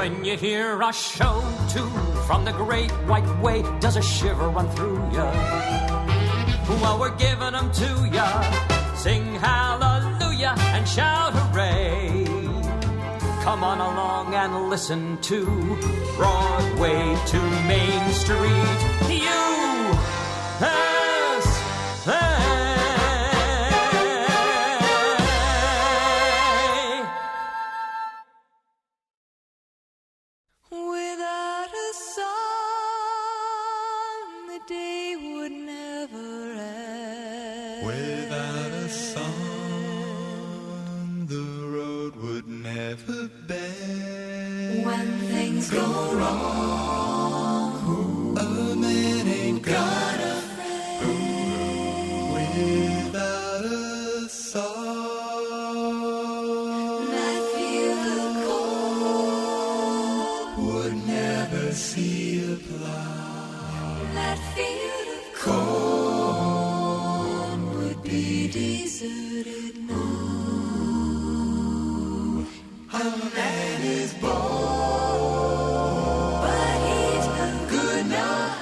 When you hear a show tune from the great white way, does a shiver run through ya? Well, we're giving them to ya. Sing hallelujah and shout hooray. Come on along and listen to Broadway to Main Street. USA. Without a song, the day would never end. Without a song, the road would never bend. When things go wrong, a man ain't got a friend. Without a song, that field of corn would never see a plow. That field of corn would be deserted now. A man is born, But he's no good now.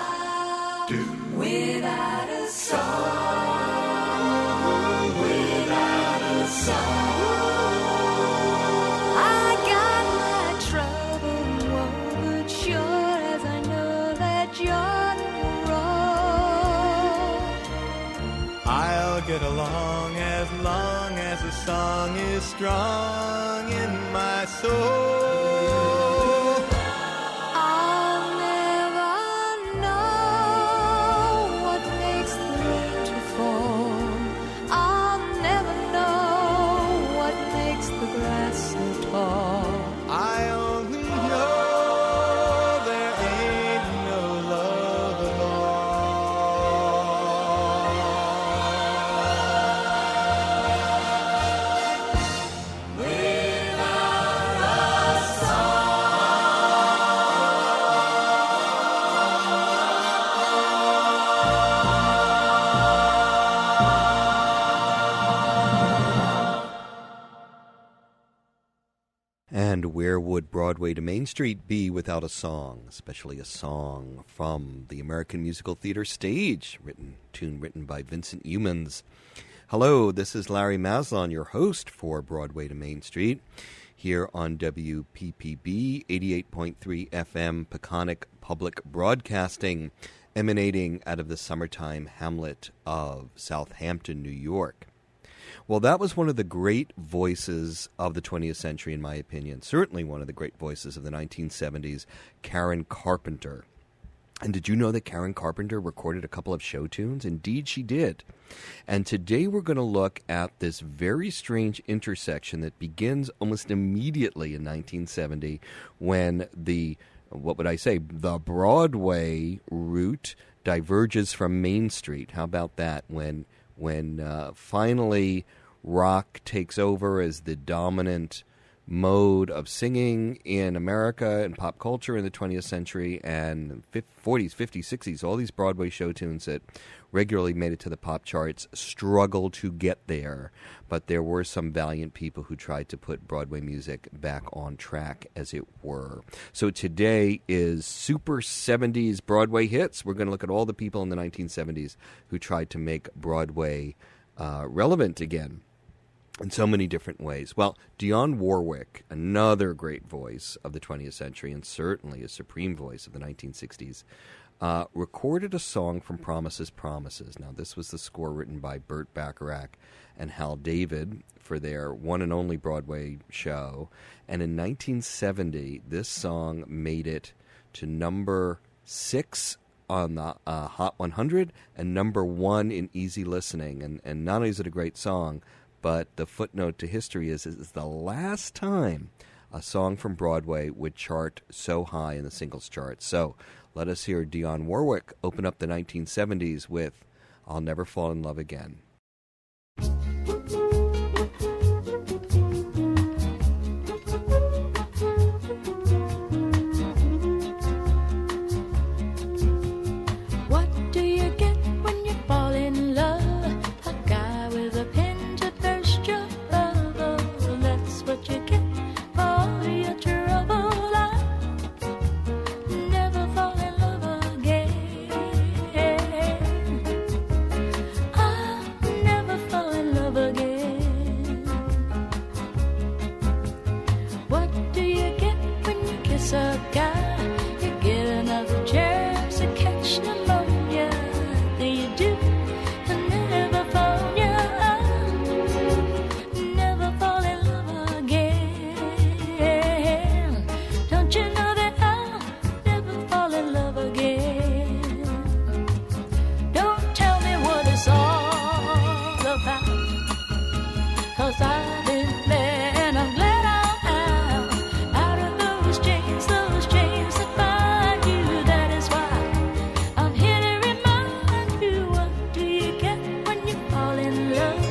Without a song, without a song. I got my trouble and woe, but sure as I know that you're wrong, I'll get along as the song is strong in my soul. I'll never know what makes the rain to fall. I'll never know what makes the grass so tall. I only know there ain't no love at all. Without a And where would Broadway to Main Street be without a song, especially a song from the American Musical Theater stage, tune written by Vincent Youmans. Hello, this is Larry Maslon, your host for Broadway to Main Street, here on WPPB 88.3 FM Peconic Public Broadcasting, emanating out of the summertime hamlet of Southampton, New York. Well, that was one of the great voices of the 20th century, in my opinion. Certainly one of the great voices of the 1970s, Karen Carpenter. And did you know that Karen Carpenter recorded a couple of show tunes? Indeed, she did. And today we're going to look at this very strange intersection that begins almost immediately in 1970 when the Broadway route diverges from Main Street. How about that? When finally rock takes over as the dominant mode of singing in America and pop culture in the 20th century, and 40s, 50s, 60s, all these Broadway show tunes that regularly made it to the pop charts struggle to get there. But there were some valiant people who tried to put Broadway music back on track, as it were. So today is Super 70s Broadway Hits. We're going to look at all the people in the 1970s who tried to make Broadway relevant again in so many different ways. Well, Dionne Warwick, another great voice of the 20th century and certainly a supreme voice of the 1960s, recorded a song from Promises, Promises. Now, this was the score written by Burt Bacharach and Hal David for their one and only Broadway show. And in 1970, this song made it to number 6 on the Hot 100 and number 1 in easy listening. And not only is it a great song, but the footnote to history is the last time a song from Broadway would chart so high in the singles chart. So let us hear Dionne Warwick open up the 1970s with I'll Never Fall in Love Again. what do you get when you fall in love? A guy with a pen to thirst your bubble. That's what you get for your trouble. I 'cause I've been there and I'm glad I'm out of those chains that bind you. That is why I'm here to remind you, what do you get when you fall in love?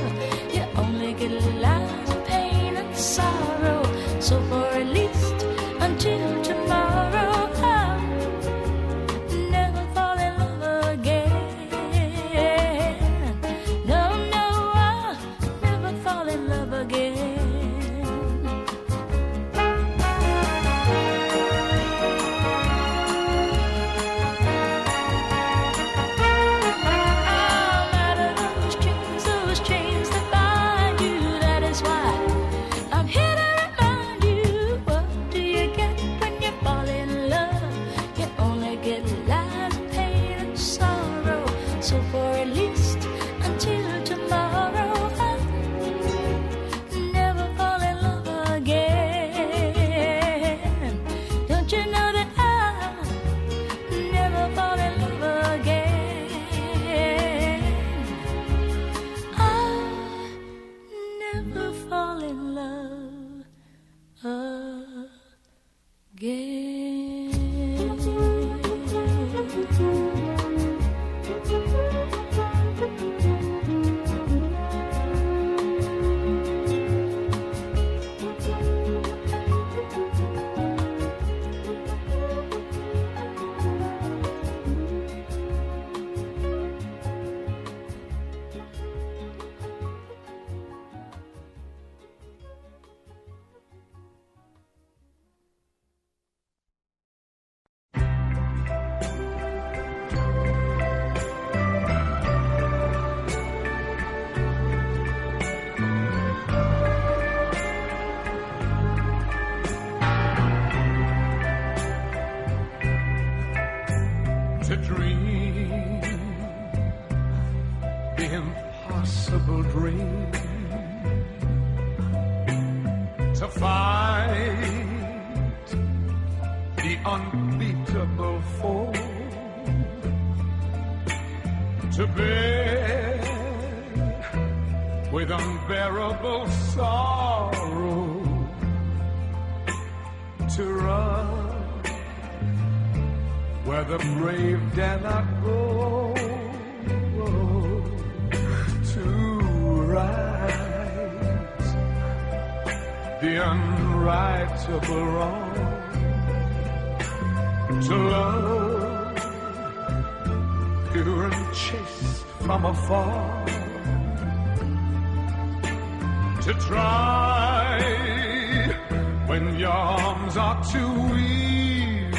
You only get lies of pain and sorrow. So for at least until tomorrow, I'll never fall in love again. No, no, I'll never fall in love again. I'm out of those chains that bind you. That is why I'm here to remind you, what do you get when you fall in love? You only get lies, pain, and sorrow. So for at least until tomorrow, I'll never fall in love again. Don't you know that I'll never fall in love again? I'll never fall in love To dream the impossible dream, to fight the unbeatable foe, to bear with unbearable sorrow, to run where the brave dare not go, to right the unrightable wrong, to love pure and chaste from afar, to try when your arms are too weary,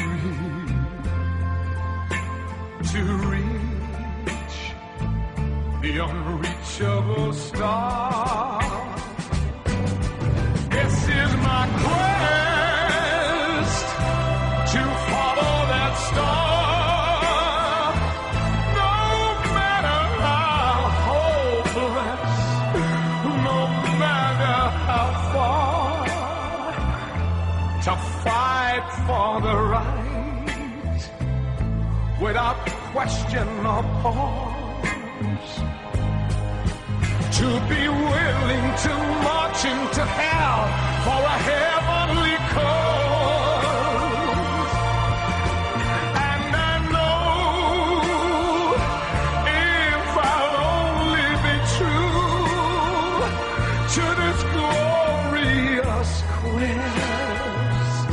to reach the unreachable star. This is my quest, to follow that star. No matter how hopeless, no matter how far, to fight for the right without question or pause, to be willing to march into hell for a heavenly cause. And I know if I'll only be true to this glorious quest,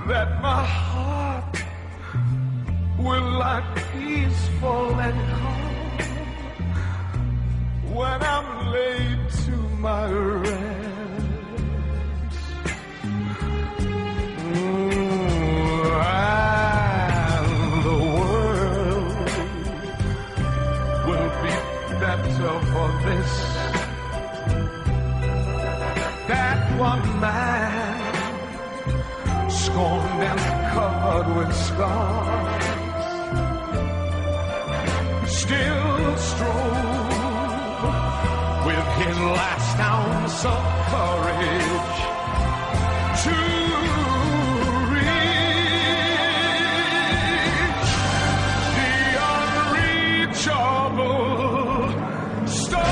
that my heart will lie peaceful and calm when I'm laid to my rest. And the world will be better for this, that one man scorned and covered with scars still strove with his last ounce of courage to reach the unreachable star.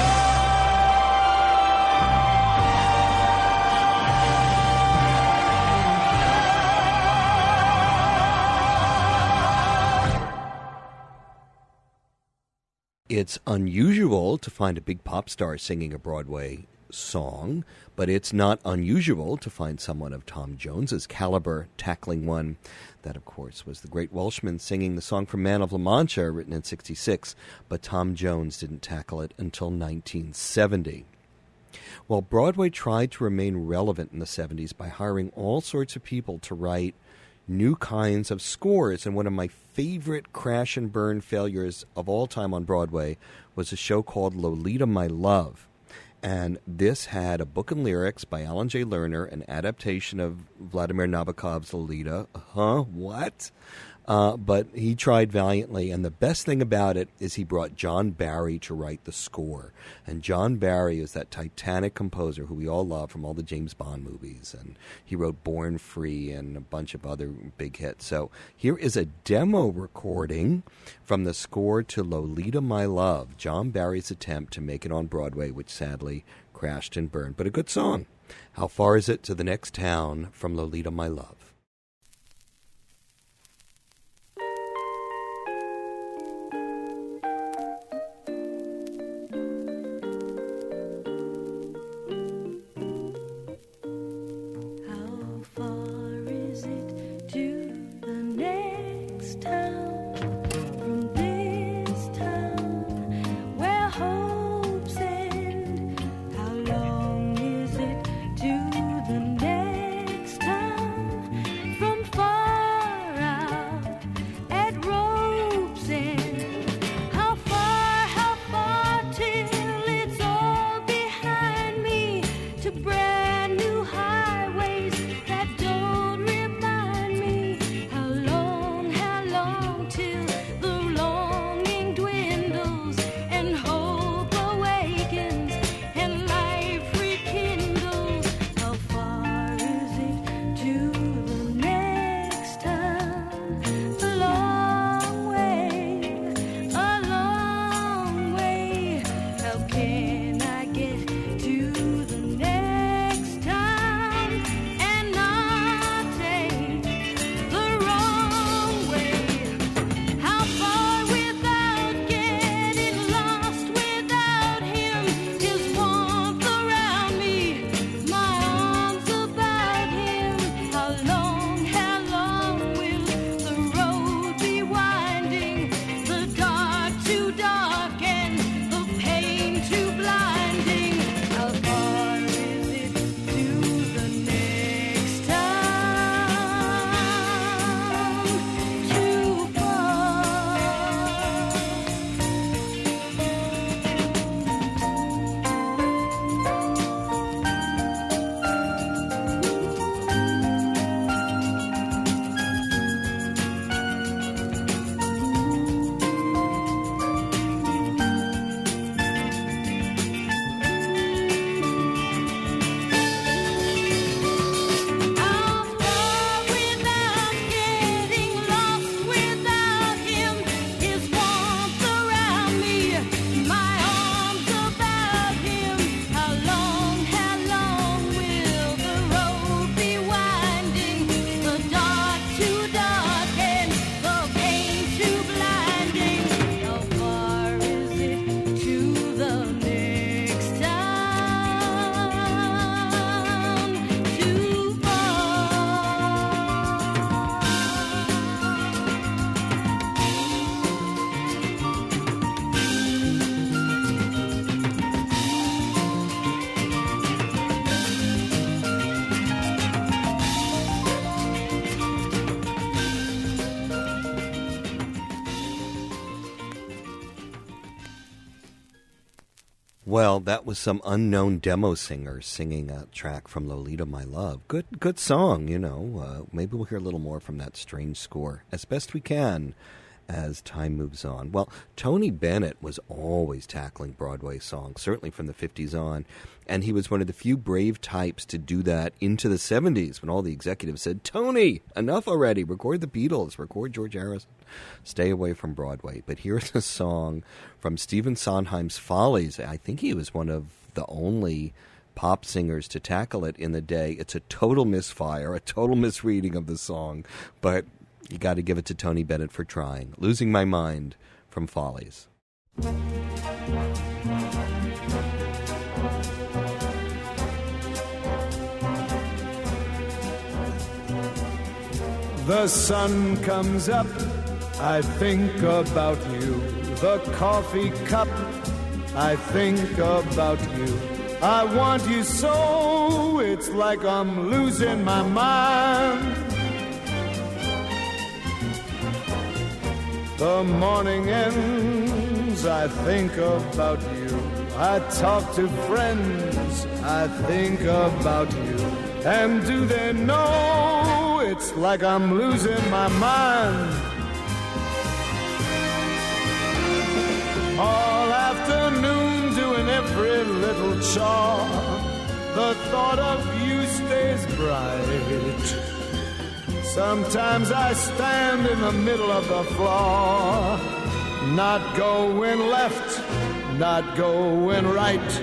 It's unusual to find a big pop star singing a Broadway song, but it's not unusual to find someone of Tom Jones's caliber tackling one. That, of course, was the great Welshman singing the song from Man of La Mancha, written in 1966, but Tom Jones didn't tackle it until 1970. Well, Broadway tried to remain relevant in the 70s by hiring all sorts of people to write new kinds of scores, and one of my favorite crash and burn failures of all time on Broadway was a show called Lolita My Love. And this had a book and lyrics by Alan J. Lerner, an adaptation of Vladimir Nabokov's Lolita. What? But he tried valiantly, and the best thing about it is he brought John Barry to write the score. And John Barry is that Titanic composer who we all love from all the James Bond movies, and he wrote Born Free and a bunch of other big hits. So here is a demo recording from the score to Lolita My Love, John Barry's attempt to make it on Broadway, which sadly crashed and burned, but a good song. How Far Is It to the Next Town from Lolita My Love. How far is it to the next town from this town where hopes end? How long is it to the next town from far out at rope's end? How far till it's all behind me to brand new highways that don't remind me? How long till the longing dwindles and hope awakens and life rekindles? How far is it to the next town? A long way, a long way. How can I get to the next town and not take the wrong way? How far without getting lost without him? His warmth around me, my arms about him. How long will the road be winding? The dark too dark and the pain too blinding. How far is it to the next town? Too far. How far without getting lost without him? His warmth around me, my arms about him. How long will the road be winding? The dark too dark and the pain too blinding. How far is it to the next town? Too far. Well, that was some unknown demo singer singing a track from Lolita My Love. Good song, you know. Maybe we'll hear a little more from that strange score as best we can as time moves on. Well, Tony Bennett was always tackling Broadway songs, certainly from the 50s on, and he was one of the few brave types to do that into the 70s when all the executives said, Tony, enough already, record the Beatles, record George Harrison, stay away from Broadway. But here's a song from Stephen Sondheim's Follies. I think he was one of the only pop singers to tackle it in the day. It's a total misfire, a total misreading of the song, but you got to give it to Tony Bennett for trying. Losing My Mind from Follies. The sun comes up, I think about you. The coffee cup, I think about you. I want you so, it's like I'm losing my mind. The morning ends, I think about you. I talk to friends, I think about you. And do they know it's like I'm losing my mind? All afternoon doing every little chore. The thought of you stays bright. Sometimes I stand in the middle of the floor, not going left, not going right.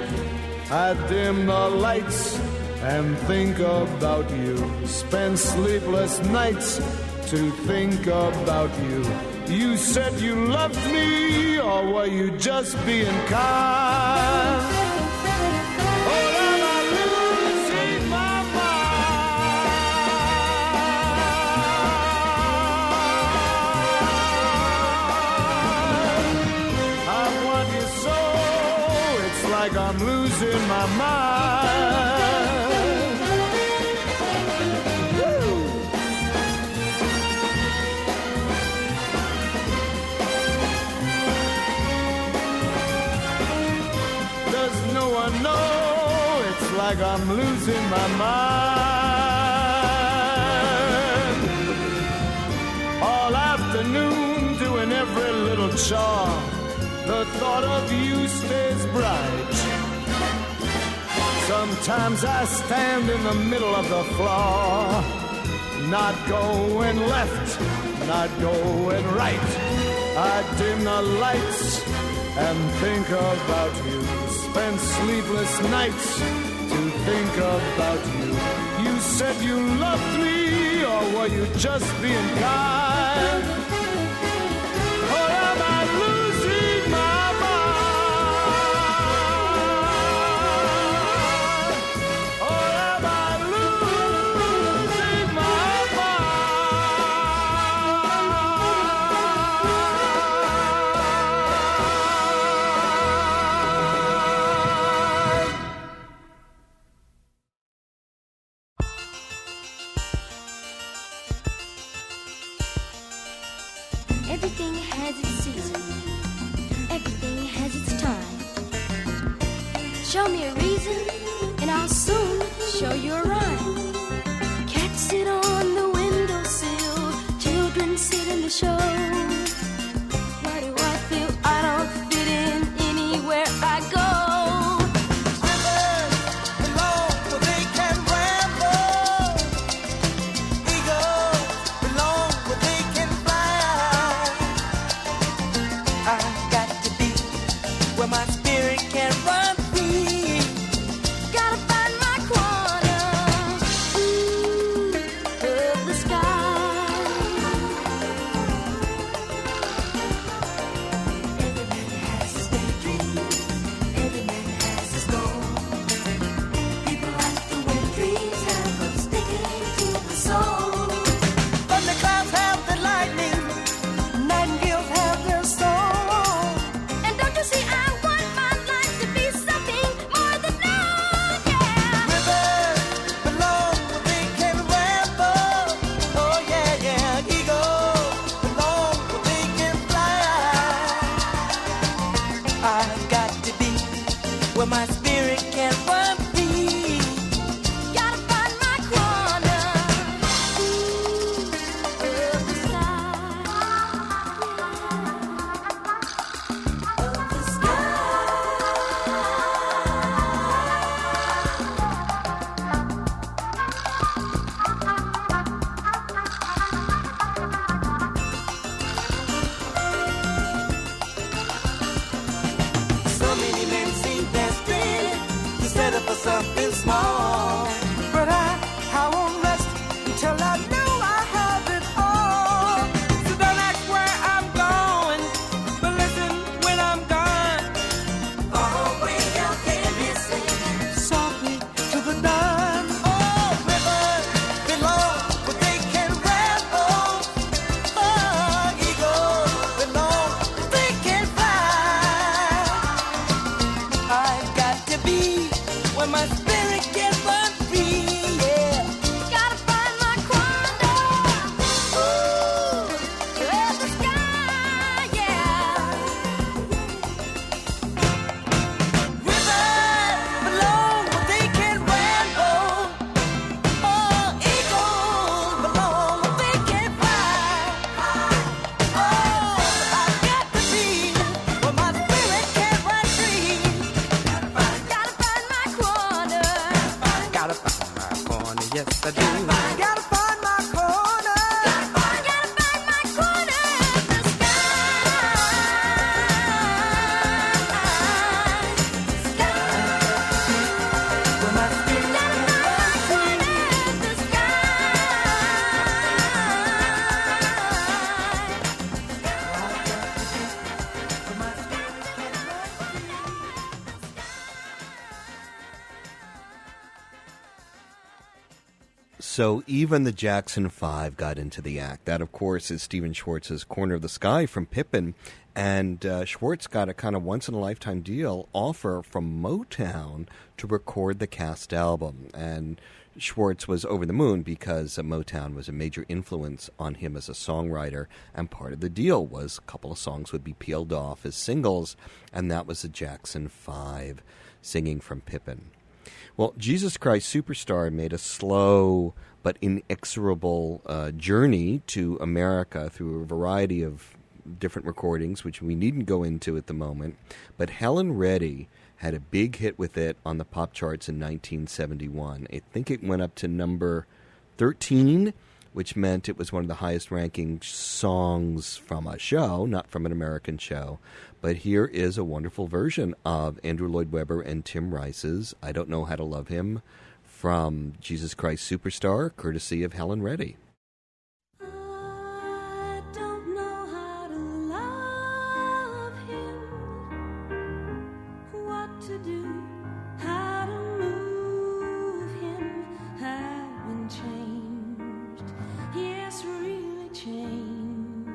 I dim the lights and think about you. Spend sleepless nights to think about you. You said you loved me, or were you just being kind? Oh, am I losing my mind? I want you so, it's like I'm losing my mind. Like I'm losing my mind. All afternoon doing every little chore. The thought of you stays bright. Sometimes I stand in the middle of the floor, not going left, not going right. I dim the lights and think about you. Spend sleepless nights to think about you. You said you loved me, or were you just being kind? Or am I losing my mind? Or am I losing my Everything has its season. Everything has its time. Show me a reason, and I'll soon show you a rhyme. Cats sit on the windowsill, children sit in the show. Why do I feel I don't fit in anywhere I go? My spirit can run free. Gotta find my corner, ooh, of the sky. Every man has his daydream. Every man has his goal. People like the way dreams have them sticking to the soul. Thunderclouds have the lightning. Nightingales have their song. And don't you see, I want my life to be something more than love, yeah. Rivers belong where they can ramble. Oh yeah, yeah. Eagles belong where they can fly. I've got to be where my spirit can run free. Gotta find my corner, ooh, of the sky. Of the sky. So many men seem desperate to settle for something small. But I won't rest until I know I have it all. So don't ask where I'm going, but listen when I'm gone. my spirit can run free, yeah. Gotta find my quandar. Ooh, where's the sky, yeah. Rivers belong where they can ramble. Oh, eagles belong where they can fly. Oh, I've got to be where my spirit can run free. Gotta find my quandar. Gotta find my corner, yes I do. Gotta find my corner. Gotta find my corner in the sky. Where my spirit can run free. In the sky. So even the Jackson Five got into the act. That, of course, is Stephen Schwartz's Corner of the Sky from Pippin. And Schwartz got a kind of once-in-a-lifetime deal offer from Motown to record the cast album. And Schwartz was over the moon because Motown was a major influence on him as a songwriter. And part of the deal was a couple of songs would be peeled off as singles. And that was the Jackson Five singing from Pippin. Well, Jesus Christ Superstar made a slow but inexorable journey to America through a variety of different recordings, which we needn't go into at the moment. But Helen Reddy had a big hit with it on the pop charts in 1971. I think it went up to number 13, which meant it was one of the highest-ranking songs from a show, not from an American show. But here is a wonderful version of Andrew Lloyd Webber and Tim Rice's I Don't Know How to Love Him from Jesus Christ Superstar, courtesy of Helen Reddy. I don't know how to love him, what to do, how to move him. I've been changed, yes, really changed.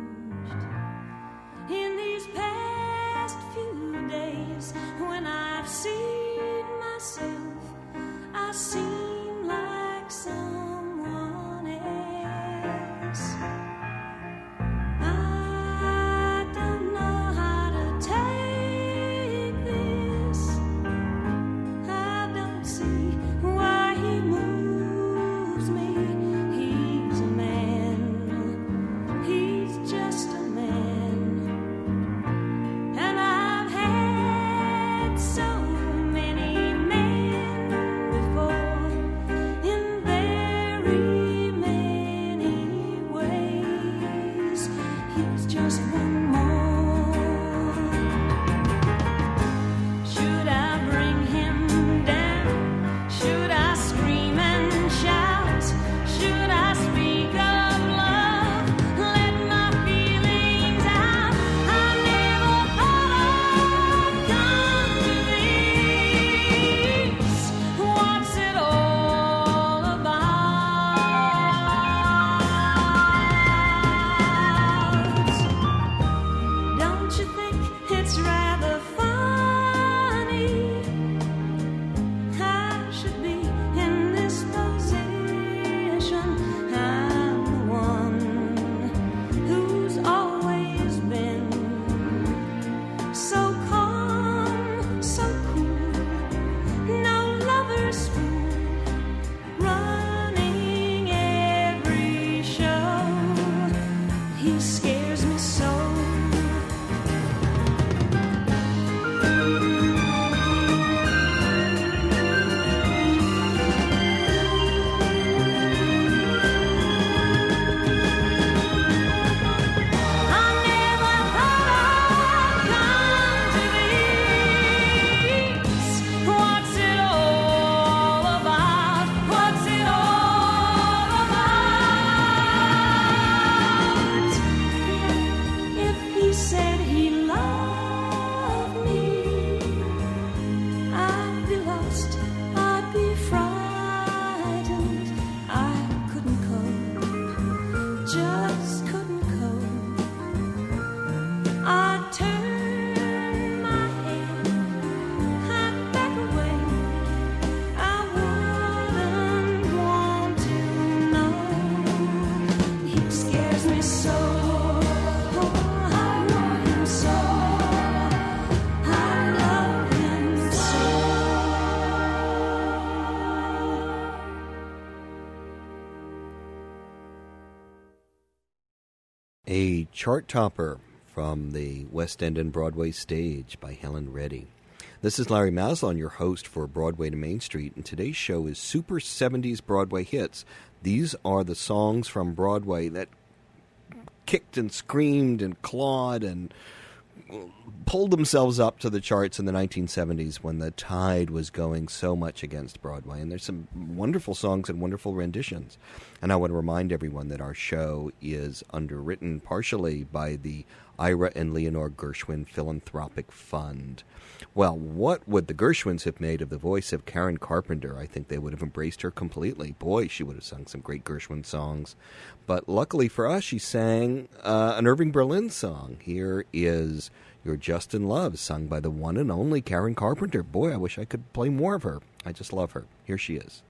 In these past few days, when I've seen myself, I seem like someone else. I don't know how to take this. I don't see why he moves me. He's a man. He's just a man. And I've had so many men before in their A chart topper from the West End and Broadway stage by Helen Reddy. This is Larry Maslon, your host for Broadway to Main Street, and today's show is Super 70s Broadway Hits. These are the songs from Broadway that kicked and screamed and clawed and pulled themselves up to the charts in the 1970s when the tide was going so much against Broadway. And there's some wonderful songs and wonderful renditions. And I want to remind everyone that our show is underwritten partially by the Ira and Leonore Gershwin Philanthropic Fund. Well, what would the Gershwins have made of the voice of Karen Carpenter? I think they would have embraced her completely. Boy, she would have sung some great Gershwin songs. But luckily for us, she sang an Irving Berlin song. Here is You're Just in Love, sung by the one and only Karen Carpenter. Boy, I wish I could play more of her. I just love her. Here she is.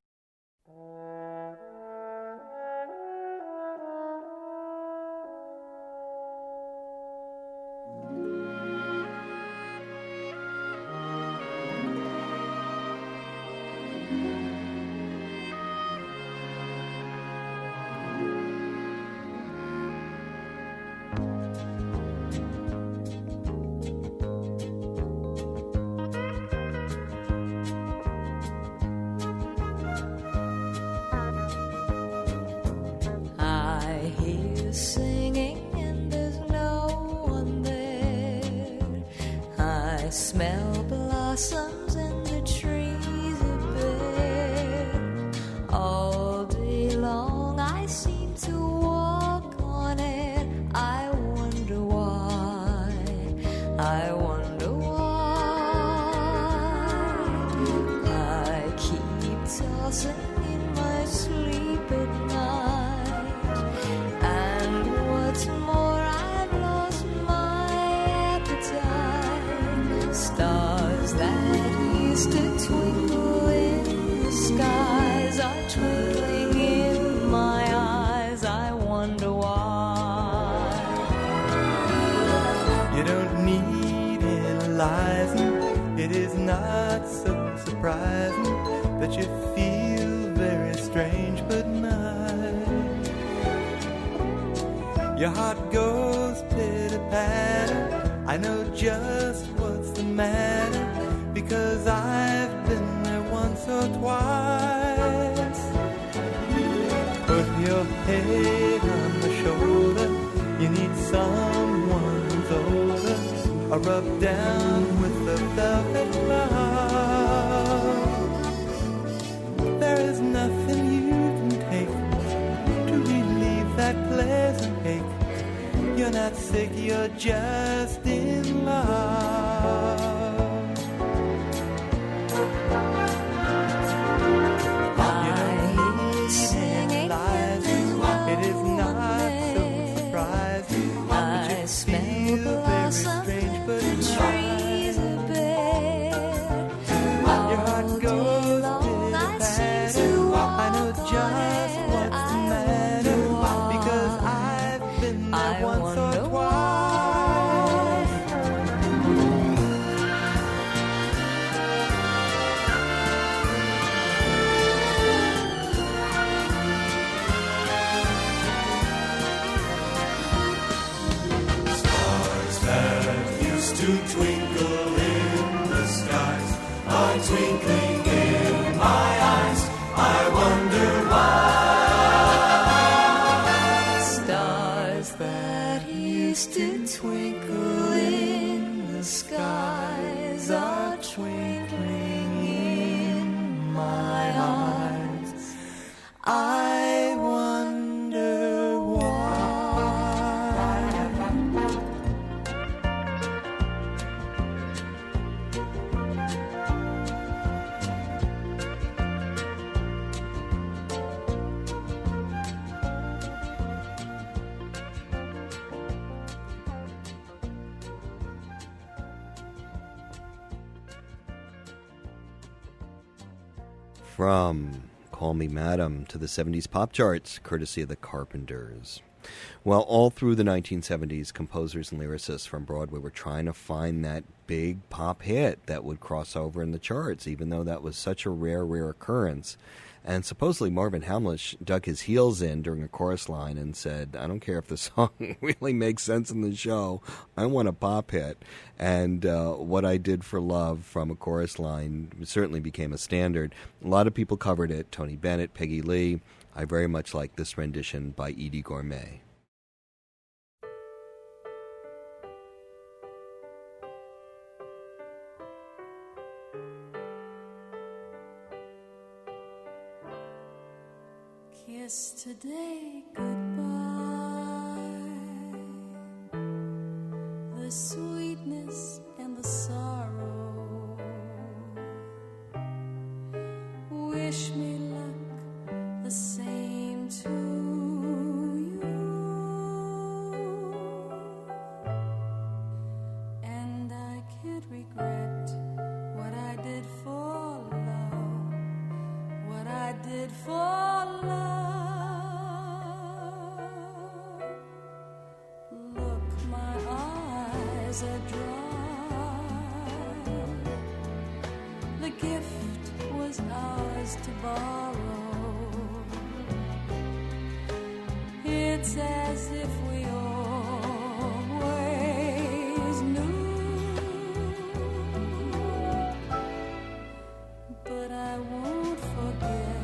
Smell blossoms in the trees are bare. All day long I seem to walk on it. I wonder why. I wonder why. I keep tossing in my sleep at night. And what's more, I've lost my appetite. Stars that used to twinkle in the skies are twinkling in my eyes. I wonder why. You don't need analyzing. It is not so surprising that you feel very strange but nice. Your heart goes pitter-patter. I know just what's the matter, because I've been there once or twice. Put your head on the shoulder, you need someone who's older, or rub down with the velvet glove. There is nothing you can take to relieve that pleasant ache. You're not sick, you're just in love. You don't need analyzing. It is not so surprising that you feel very strange but trees are bare. Your heart goes pitter-patter. I know just what's the matter, because I've been there once or twice. Stars that used to twinkle in the skies are twinkling in my eyes. I wonder why. Stars that used to twinkle in the skies are twinkling in my eyes. I wonder why. From Call Me Madam to the 70s pop charts, courtesy of the Carpenters. Well, all through the 1970s, composers and lyricists from Broadway were trying to find that big pop hit that would cross over in the charts, even though that was such a rare occurrence. And supposedly Marvin Hamlisch dug his heels in during a chorus line and said, I don't care if the song really makes sense in the show. I want a pop hit. And What I Did for Love from a chorus line certainly became a standard. A lot of people covered it, Tony Bennett, Peggy Lee. I very much like this rendition by Edie Gourmet. Kiss today goodbye, the sweetness and the sorrow. Wish me luck, the same to you. And I can't regret what I did for love, what I did for love. Are dry. The gift was ours to borrow. It's as if we always knew. But I won't forget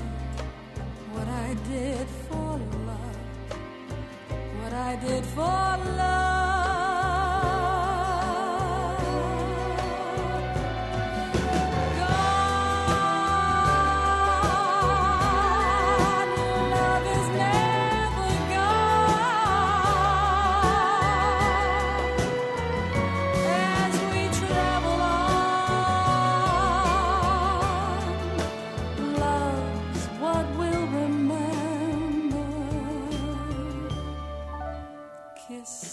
what I did for love, what I did for love.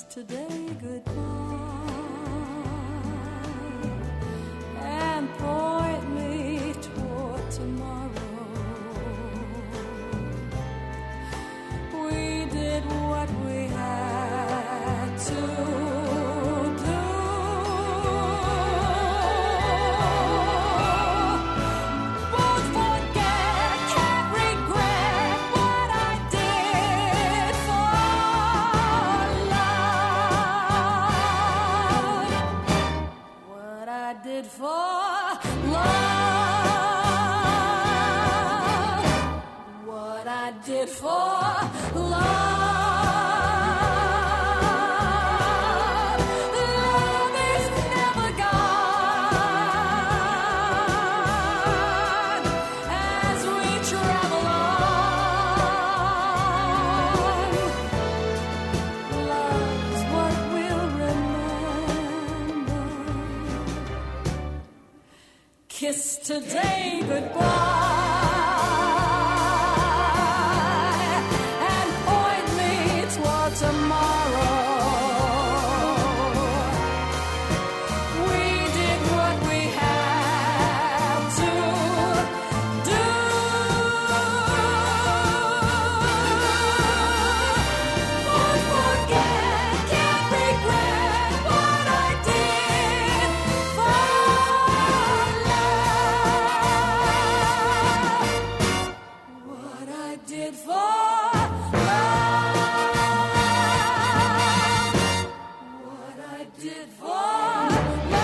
Today goodbye and point me toward tomorrow. We did what we had to do. Won't forget, can't regret what I did for did for love, what I did for love. Love is never gone as we travel on. Love's what we'll remember. Kiss today goodbye and point me toward tomorrow. We did what we had to do. Won't forget, can't regret what I did for what I did for love, what I did for love.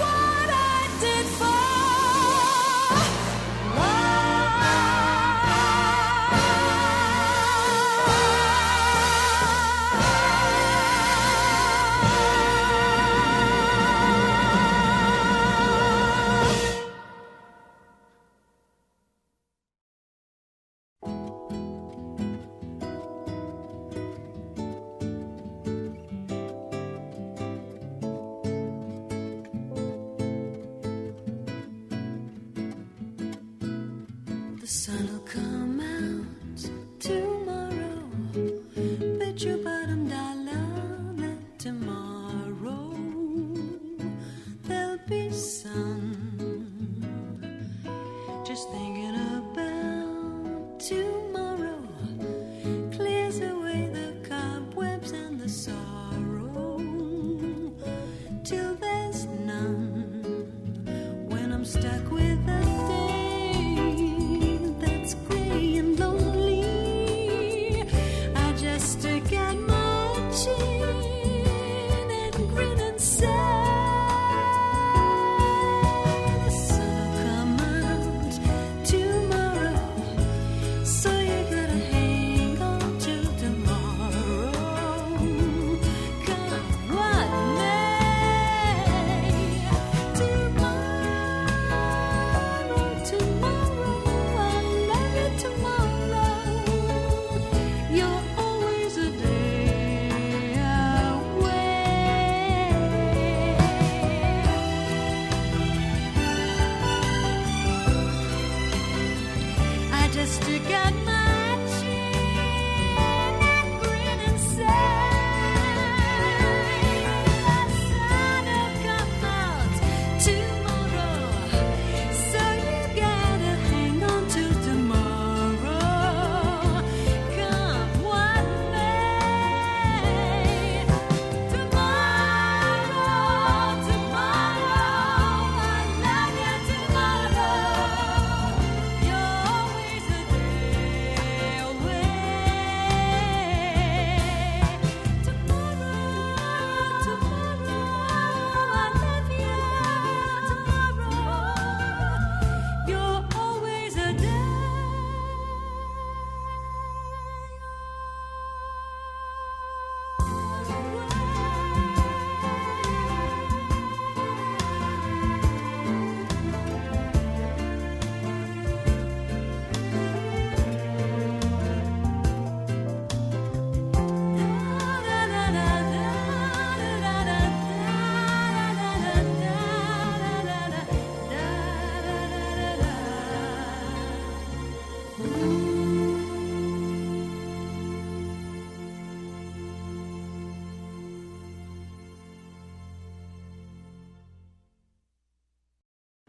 What I did for the sun'll come out tomorrow. Bet your bottom dollar that tomorrow there'll be sun. Just think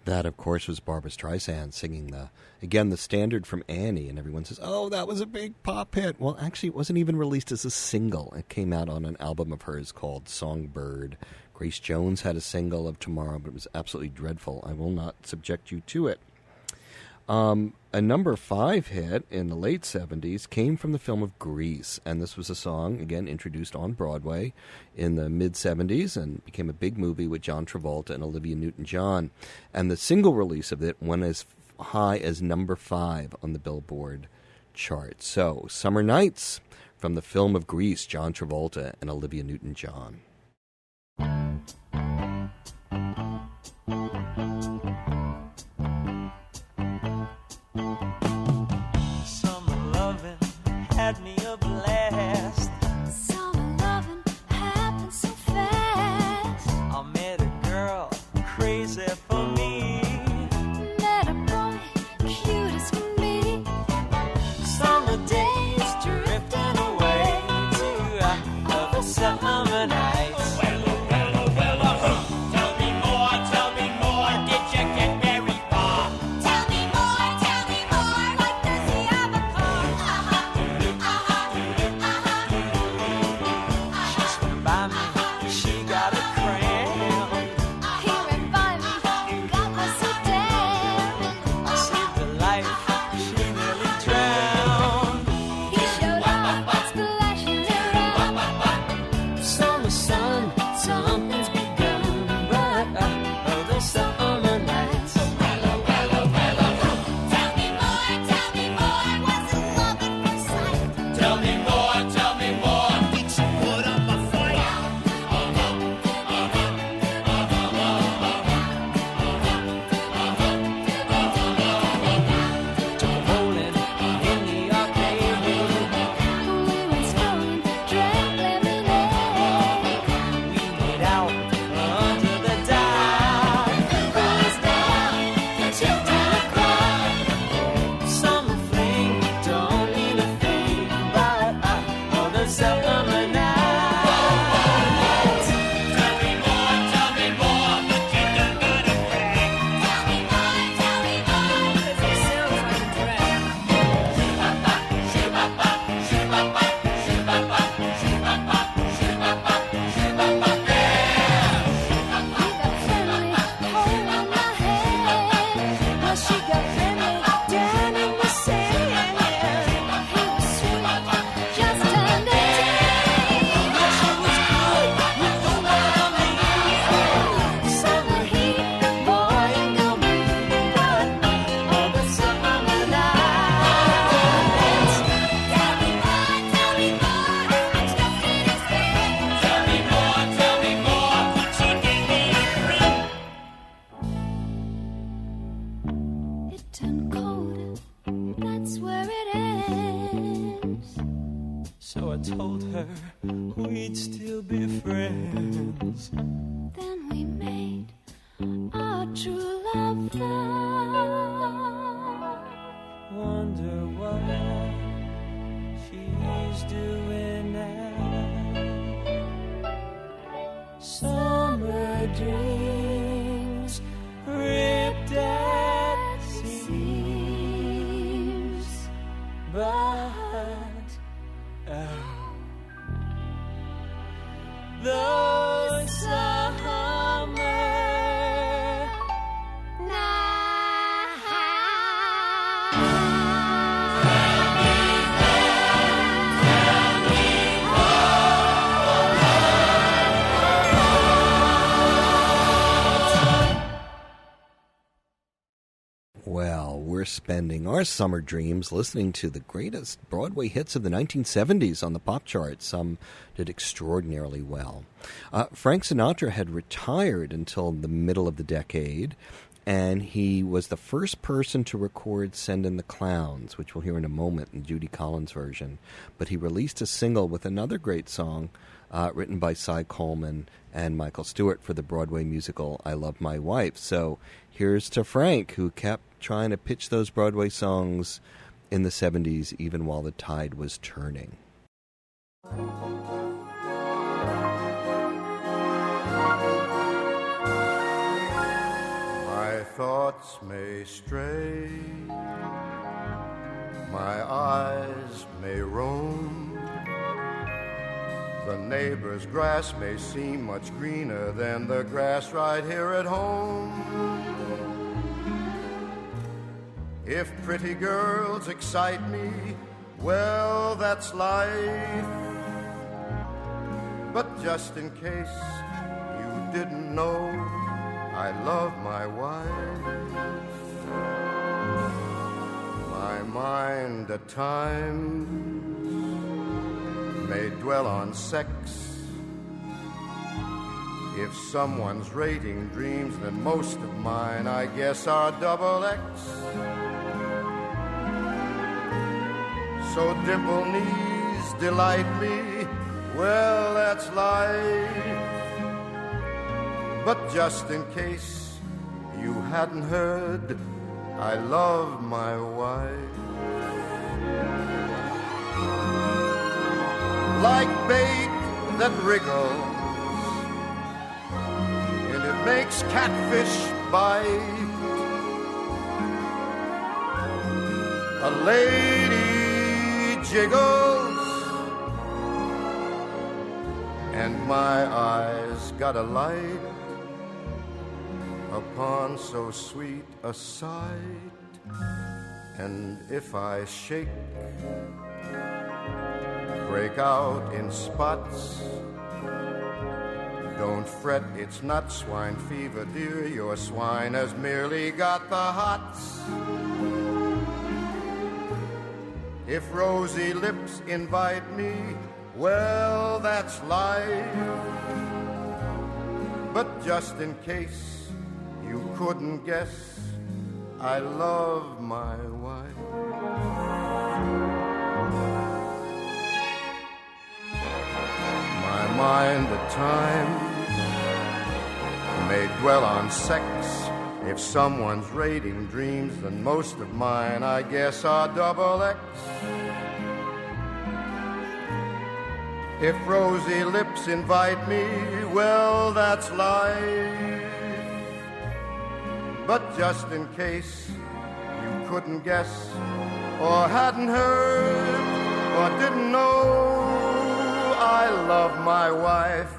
That, of course, was Barbra Streisand singing the standard from Annie, and everyone says, oh, that was a big pop hit. Well, actually, it wasn't even released as a single. It came out on an album of hers called Songbird. Grace Jones had a single of Tomorrow, but it was absolutely dreadful. I will not subject you to it. A number 5 hit in the late 70s came from the film of Grease, and this was a song, again, introduced on Broadway in the mid-70s and became a big movie with John Travolta and Olivia Newton-John. And the single release of it went as high as number 5 on the Billboard chart. So, Summer Nights from the film of Grease, John Travolta and Olivia Newton-John. Had me a blast. Summer loving happened so fast. I met a girl crazy for me. Met a boy cute as can be. Summer days drifting away to other summer nights. Tell me more, did you get very far? Tell me more, what does he have a car? She swam by me, she got a cramp. He ran by me, got my sedan. I saved her life, she nearly drowned. He showed up, splashing around. Summer sun, something's begun, but the summer nights. Tell me more, was it love at first sight? Tell me more, did you put up a fight? Took a bowling in the arcade. We went strolling, drank lemonade. We made out under the dive. Cruised down to 10 o'clock. Summer fling don't mean a thing, but the summer nights. Tell me more, but you don't gotta brag. Tell me more, it sounds like a drag. He got friendly, holding my hand. Well, she got friendly, down in the sand. He was sweet, just turned 18. She was good, you know what I mean. Summer heat, boy, ain't no moving, but the summer nights. Tell me more, I'm stuck in his head. Tell me more, put your name in the ring. It turned cold, that's where it ends. So I told her we'd still be friends. Then we made our true love vow. Wonder what she's doing now. Summer dreams ripped at seams, but the summer Well, we're spending our summer dreams listening to the greatest Broadway hits of the 1970s on the pop chart. Some did extraordinarily well. Frank Sinatra had retired until the middle of the decade, and he was the first person to record Send in the Clowns, which we'll hear in a moment in Judy Collins' version. But he released a single with another great song written by Cy Coleman and Michael Stewart for the Broadway musical I Love My Wife. So here's to Frank, who kept trying to pitch those Broadway songs in the 70s, even while the tide was turning. I thought The neighbor's grass may seem much greener than the grass right here at home. If pretty girls excite me, well, that's life. But just in case you didn't know, I love my wife. My mind at times may dwell on sex. If someone's rating dreams, then most of mine, I guess, are double X. So dimple knees delight me, well, that's life. But just in case you hadn't heard, I love my wife. Like bait that wriggles, and it makes catfish bite. A lady jiggles, and my eyes got a light upon so sweet a sight. And if I shake, break out in spots, don't fret, it's not swine fever, dear. Your swine has merely got the hots. If rosy lips invite me, well, that's life. But just in case you couldn't guess, I love my wife. My mind at times may dwell on sex. If someone's rating dreams, then most of mine, I guess, are double X. If rosy lips invite me, well, that's life. But just in case you couldn't guess, or hadn't heard, or didn't know, I love my wife.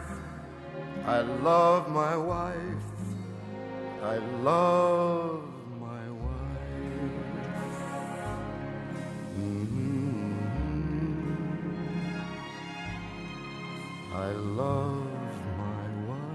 I love my wife. I love my wife. I love my wife.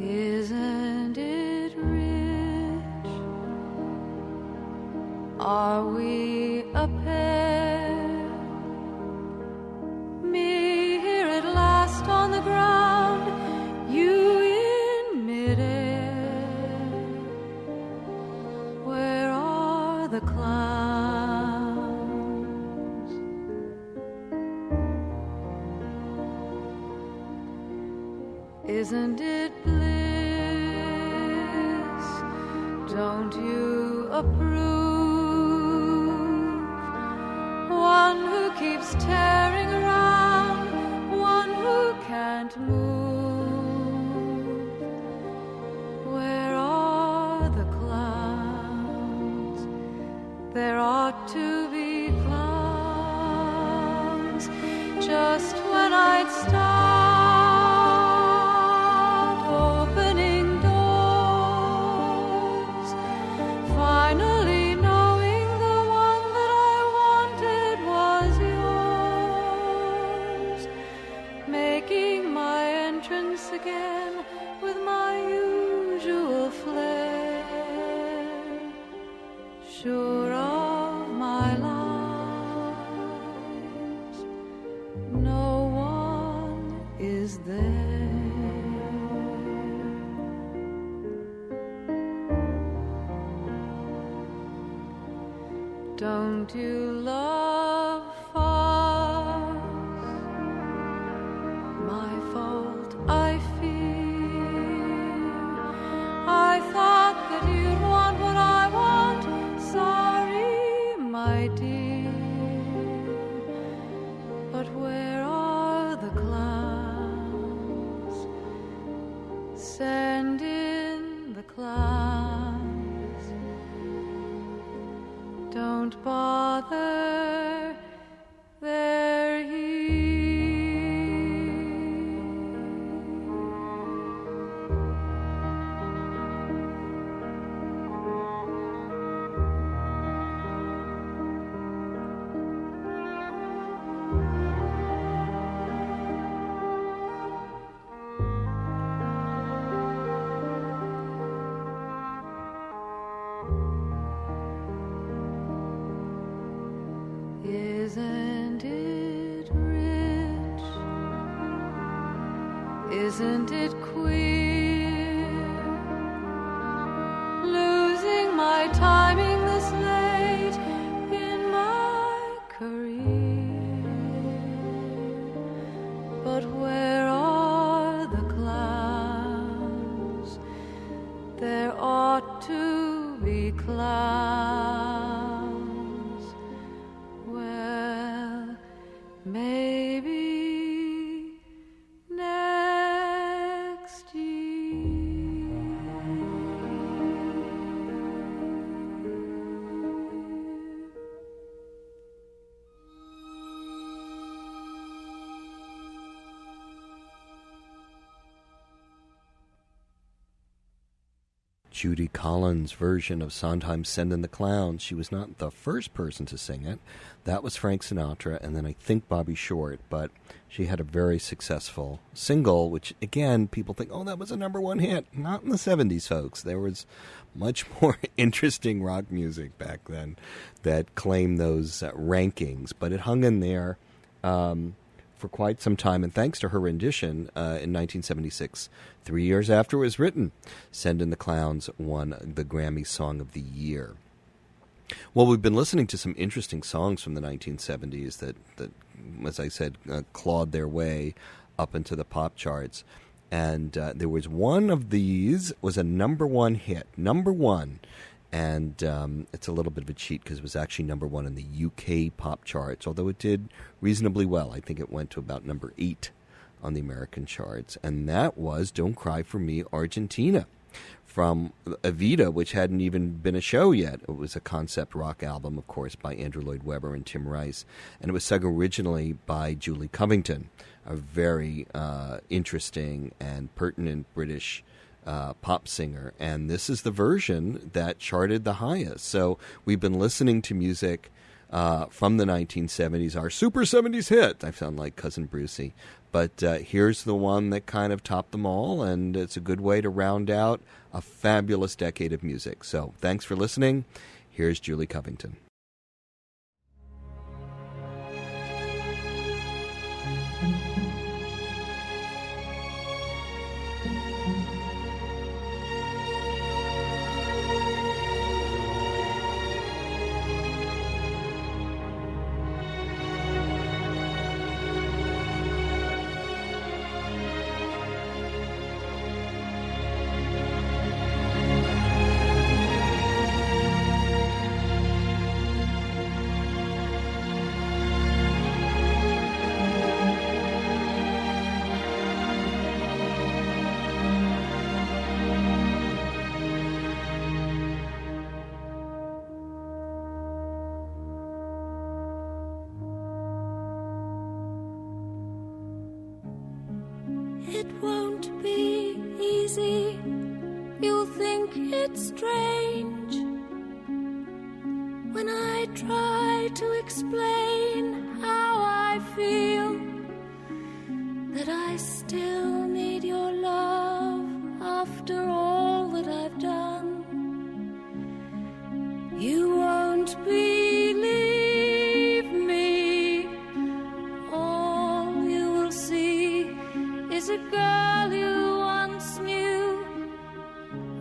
Isn't it rich? Are we a pair? Me here at last on the ground, you in midair. Where are the clowns? Isn't it bliss? Don't you approve? One who keeps tearing around, one who can't move. Where are the clowns? There ought to be clowns just when I'd start. Finally knowing the one that I wanted was yours, making my entrance again with my usual flair, sure of my lies, no one is there. Don't you love fast? My fault, I fear. I thought that you'd want what I want. Sorry, my dear. But where are the clouds? Send in the clouds. Don't bother, they're here. Isn't it rich? Isn't it queer? Losing my timing this late in my career. But where are the clouds? There ought to be clouds. Well, maybe next year. Judy Collins' version of Sondheim's Send in the Clowns. She was not the first person to sing it. That was Frank Sinatra, and then I think Bobby Short, but she had a very successful single, which, again, people think, oh, that was a number one hit. Not in the 70s, folks. There was much more interesting rock music back then that claimed those rankings, but it hung in there for quite some time, and thanks to her rendition in 1976, 3 years after it was written, Send in the Clowns won the Grammy Song of the Year. Well, we've been listening to some interesting songs from the 1970s that as I said, clawed their way up into the pop charts. And there was one of these was a number one hit, number one. And it's a little bit of a cheat because it was actually number one in the UK pop charts, although it did reasonably well. I think it went to about number 8 on the American charts. And that was Don't Cry for Me, Argentina, from Evita, which hadn't even been a show yet. It was a concept rock album, of course, by Andrew Lloyd Webber and Tim Rice. And it was sung originally by Julie Covington, a very interesting and pertinent British pop singer, and this is the version that charted the highest. So we've been listening to music from the 1970s, our Super 70s hit. I sound like Cousin Brucey, but here's the one that kind of topped them all, and it's a good way to round out a fabulous decade of music. So thanks for listening. Here's Julie Covington. It won't be easy. You'll think it's strange when I try to explain how I feel, that I still need your love after all that I've done. You won't believe me. All you will see is a girl you once knew,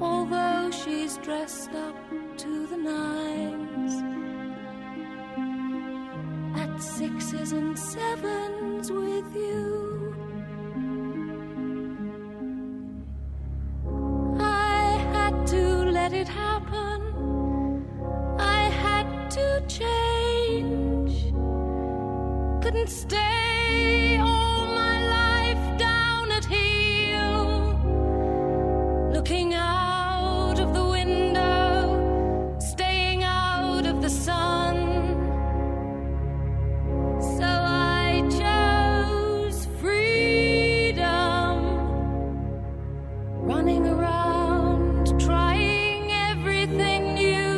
although she's dressed up to the nines. got 6s and 7s with you. I had to let it happen. I had to change. Couldn't stay all my life down at heel, looking out of the window, staying out of the sun. So I chose freedom, running around, trying everything new,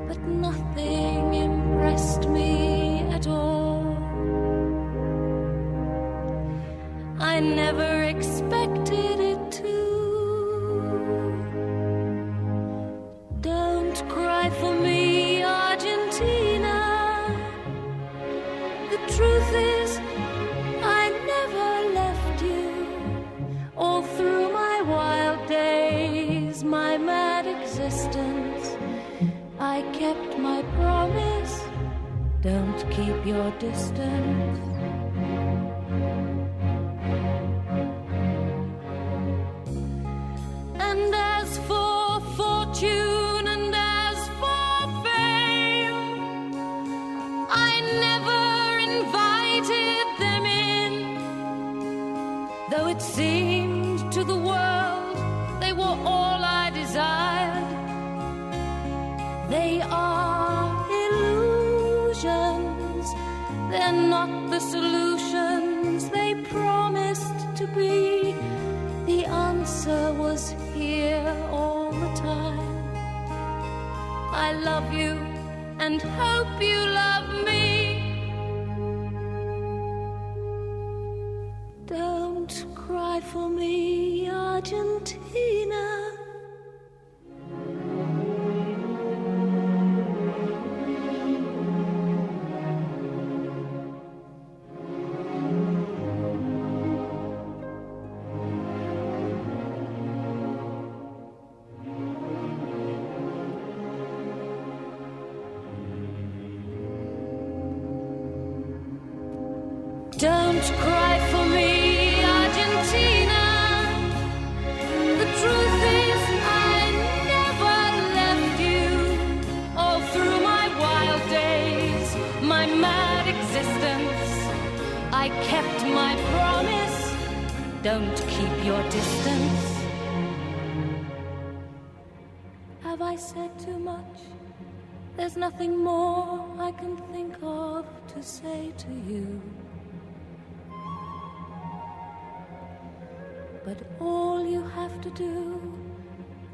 but nothing impressed me at all. I never expected it to. Don't cry for me, Argentina. The truth is, I never left you. All through my wild days, my mad existence, I kept my promise. Don't keep your distance. And as for fortune and as for fame, I never invited them in, though it seemed to the world they were all I desired. They are illusions, they're not the solutions they promised to be. The answer was here all the time. I love you and hope you love me. Don't cry for me, Argentina. Don't cry for me, Argentina. The truth is, I never left you. All through my wild days, my mad existence, I kept my promise. Don't keep your distance. Have I said too much? There's nothing more I can think of to say to you. But all you have to do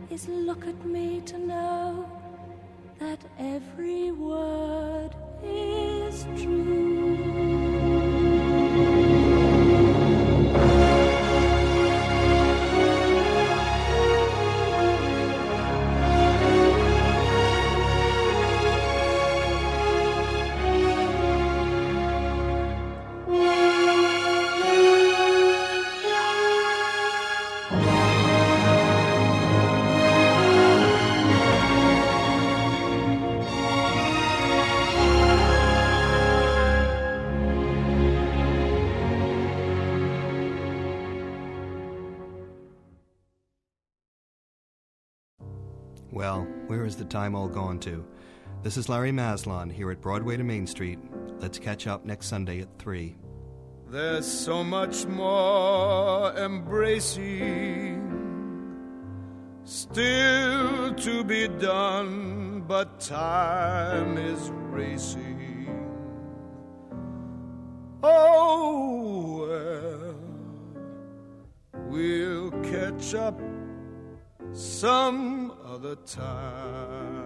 is look at me to know that every word is true. Well, where is the time all gone to? This is Larry Maslon here at Broadway to Main Street. Let's catch up next Sunday at 3. There's so much more embracing still to be done, but time is racing. Oh, well, we'll catch up some other time.